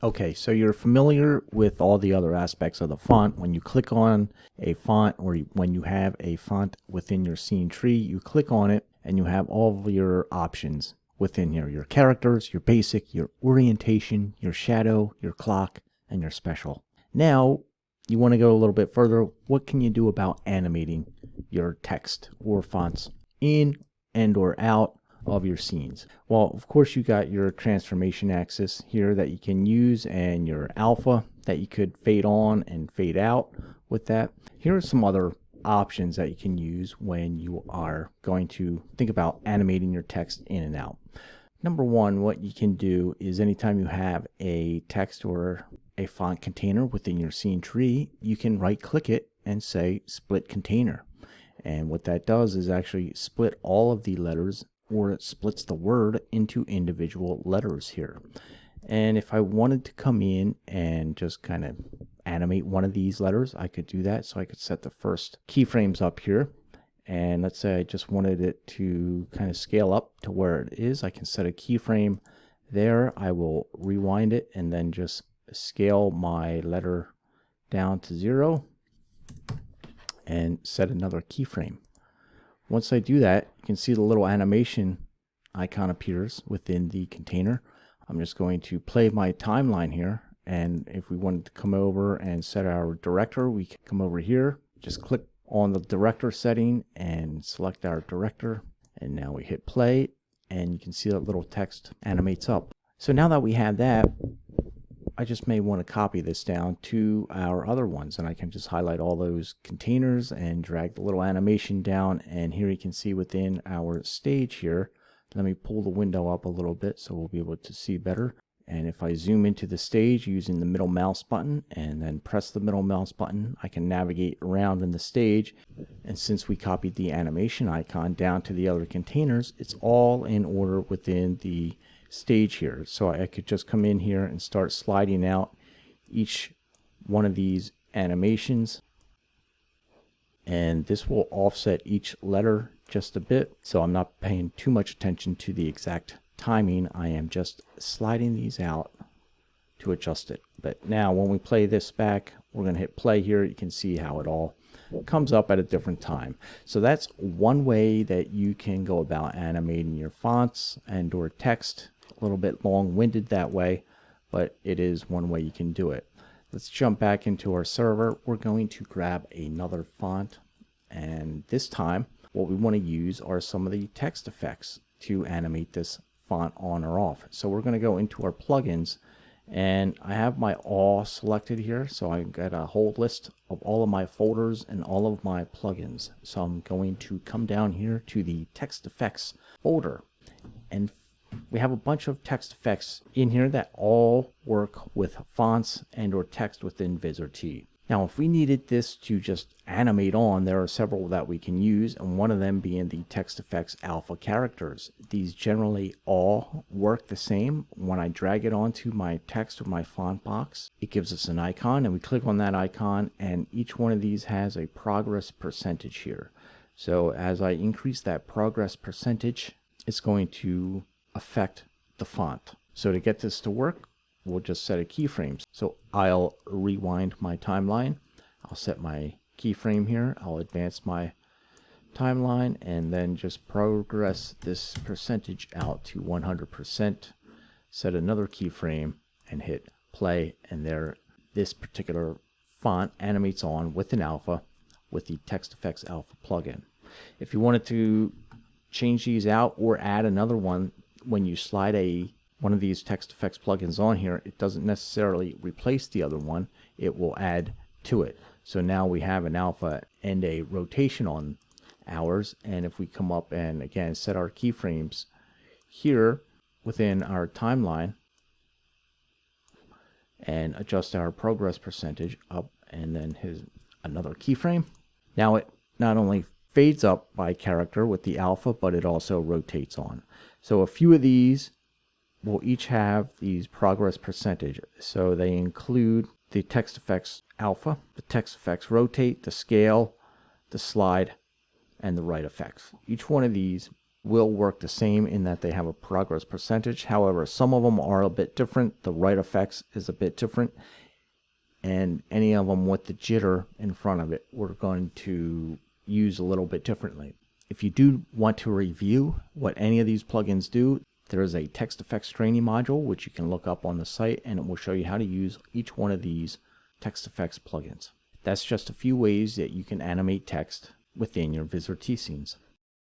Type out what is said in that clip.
Okay, so you're familiar with all the other aspects of the font. When you click on a font, or when you have a font within your scene tree, you click on it and you have all of your options within here. Your characters, your basic, your orientation, your shadow, your clock, and your special. Now, you want to go a little bit further. What can you do about animating your text or fonts in and or out of your scenes? Well, of course, you got your transformation axis here that you can use, and your alpha that you could fade on and fade out with that. Here are some other options that you can use when you are going to think about animating your text in and out. Number one, what you can do is anytime you have a text or a font container within your scene tree, you can right click it and say split container. And what that does is actually split all of the letters, or it splits the word into individual letters here. And if I wanted to come in and just kind of animate one of these letters, I could do that. So I could set the first keyframes up here. And let's say I just wanted it to kind of scale up to where it is. I can set a keyframe there. I will rewind it and then just scale my letter down to 0 and set another keyframe. Once I do that, you can see the little animation icon appears within the container. I'm just going to play my timeline here, and if we wanted to come over and set our director, we can come over here, just click on the director setting and select our director, and now we hit play, and you can see that little text animates up. So now that we have that, I just may want to copy this down to our other ones, and I can just highlight all those containers and drag the little animation down. And here you can see within our stage here, let me pull the window up a little bit so we'll be able to see better. And if I zoom into the stage using the middle mouse button and then press the middle mouse button, I can navigate around in the stage. And since we copied the animation icon down to the other containers, it's all in order within the stage here. So I could just come in here and start sliding out each one of these animations, and this will offset each letter just a bit, so I'm not paying too much attention to the exact timing. I am just sliding these out to adjust it. But now when we play this back, we're going to hit play here. You can see how it all comes up at a different time. So that's one way that you can go about animating your fonts and or text. A little bit long-winded that way, but it is one way you can do it. Let's jump back into our server. We're going to grab another font, and this time what we want to use are some of the text effects to animate this font on or off. So we're going to go into our plugins, and I have my all selected here, so I got a whole list of all of my folders and all of my plugins. So I'm going to come down here to the text effects folder, and we have a bunch of text effects in here that all work with fonts and or text within Vizrt. Now, if we needed this to just animate on, there are several that we can use, and one of them being the text effects alpha characters. These generally all work the same. When I drag it onto my text or my font box, it gives us an icon, and we click on that icon, and each one of these has a progress percentage here. So as I increase that progress percentage, it's going to affect the font. So to get this to work, we'll just set a keyframes. So I'll rewind my timeline. I'll set my keyframe here. I'll advance my timeline and then just progress this percentage out to 100%. Set another keyframe and hit play, and there this particular font animates on with an alpha with the text effects alpha plugin. If you wanted to change these out or add another one, when you slide one of these text effects plugins on here, it doesn't necessarily replace the other one, it will add to it. So now we have an alpha and a rotation on ours, and if we come up and again set our keyframes here within our timeline and adjust our progress percentage up, and then his another keyframe, now it not only fades up by character with the alpha, but it also rotates on. So a few of these will each have these progress percentage. So they include the text effects alpha, the text effects rotate, the scale, the slide, and the right effects. Each one of these will work the same in that they have a progress percentage. However, some of them are a bit different. The right effects is a bit different, and any of them with the jitter in front of it we're going to use a little bit differently. If you do want to review what any of these plugins do, there is a text effects training module which you can look up on the site, and it will show you how to use each one of these text effects plugins. That's just a few ways that you can animate text within your Vizrt scenes.